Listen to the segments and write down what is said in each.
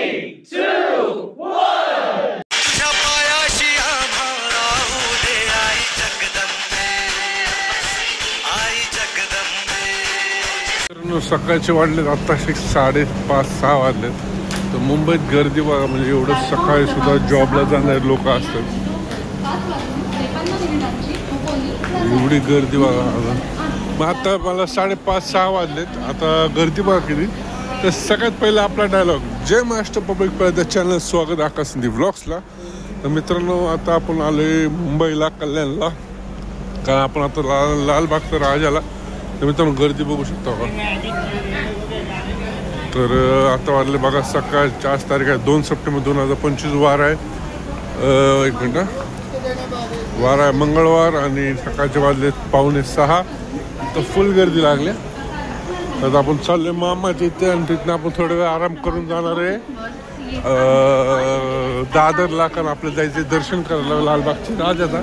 3, 2, 1. सकाळचे वाजलेत आता 5:30-6 वाजलेत. तर मुंबईत गर्दी बघा, म्हणजे एवढं सकाळी सुद्धा जॉबला जाणारे लोक असतात. एवढी गर्दी बघा. मग आता मला 5:30-6 वाजलेत. आता गर्दी बघा किती. तर सगळ्यात पहिला आपला डायलॉग, जय महाराष्ट्र पब्लिक प्लस चॅनल, स्वागत आकाश सिंधी व्लॉग्सला. तर मित्रांनो, आता आपण आलोय मुंबईला, कल्याणला, कारण आपण आता लालबागचा राजाला. तर मित्रांनो, गर्दी बघू शकता बघा. तर आता वाजले बघा सकाळची, आज तारीख आहे 2 सप्टेंबर 2025, वार आहे 1 मिनिट, वार आहे मंगळवार, आणि सकाळचे वाजले 5:45. तर फुल गर्दी लागली. तर आपण चाललोय मामाच्या इथे, आणि तिथनं आपण थोडा वेळ आराम करून जाणार आहे दादरला, कारण आपल्याला जायचं दर्शन करायला लालबागची राजाचा.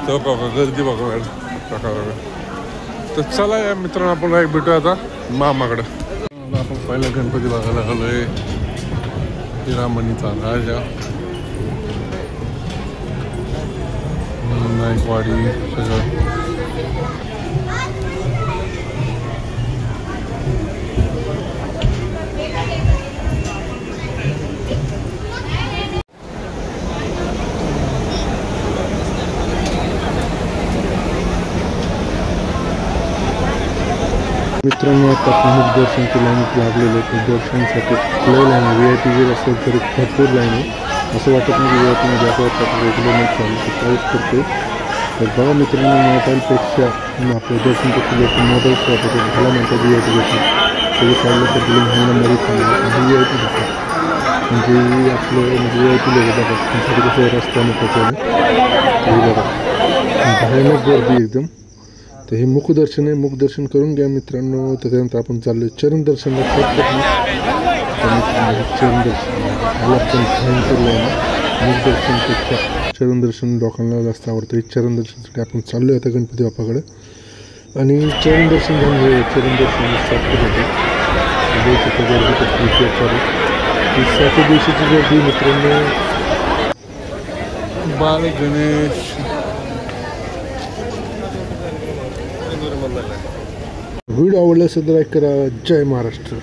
तर बघा गर्दी बघा मॅडम. तर चला या मित्रांनो, आपण एक भेटूया आता मामाकडं. आपण पहिला गणपती बघायला आलोय, हिरामणीचा राजा, नाईकवाडी सगळं. मित्रांनो, आता प्रमुख दर्शन लाईनीत लागलेले आहे. दर्शनासाठी लय लाईन आहे. VIP जर असेल तरी भरपूर लाईन आहे. असं वाटत नाही की VIPमध्ये असं वाटतं रेग्युलर नाही चालू, तर पाऊस करते. तर बघा मित्रांनो, मोबाईलपेक्षा आपलं दर्शनपेक्षा लोक मोबाईल्स वापरतात. मला म्हणतात VIP घेतात, सगळे चाललं तर बिलिंग हॉलमध्ये चाललं आणि VIP घेतात. म्हणजे आपलं VIP लोक बघा, त्यांच्याकडे कसं रस्त्याने त्याच्याने बघा भयानक गर्दी एकदम. तर हे मुखदर्शन आहे, मुखदर्शन करून घ्या मित्रांनो. त्याच्यानंतर आपण चाललो चरण दर्शनला. चरण दर्शन मला पण भयंकर लाईन. मुखदर्शनपेक्षा चरण दर्शन लोकांना जास्त आवडतं. हे चरण दर्शनासाठी आपण चाललो आहे आता गणपती बाप्पाकडे, आणि चरण दर्शन झालं. चरण दर्शन 7 गर्दी चालू. 7 दिवशीची गर्दी मित्रांनो. बाळ गणेश. व्हिडिओ आवडला असेल तर लाईक करा. जय महाराष्ट्र.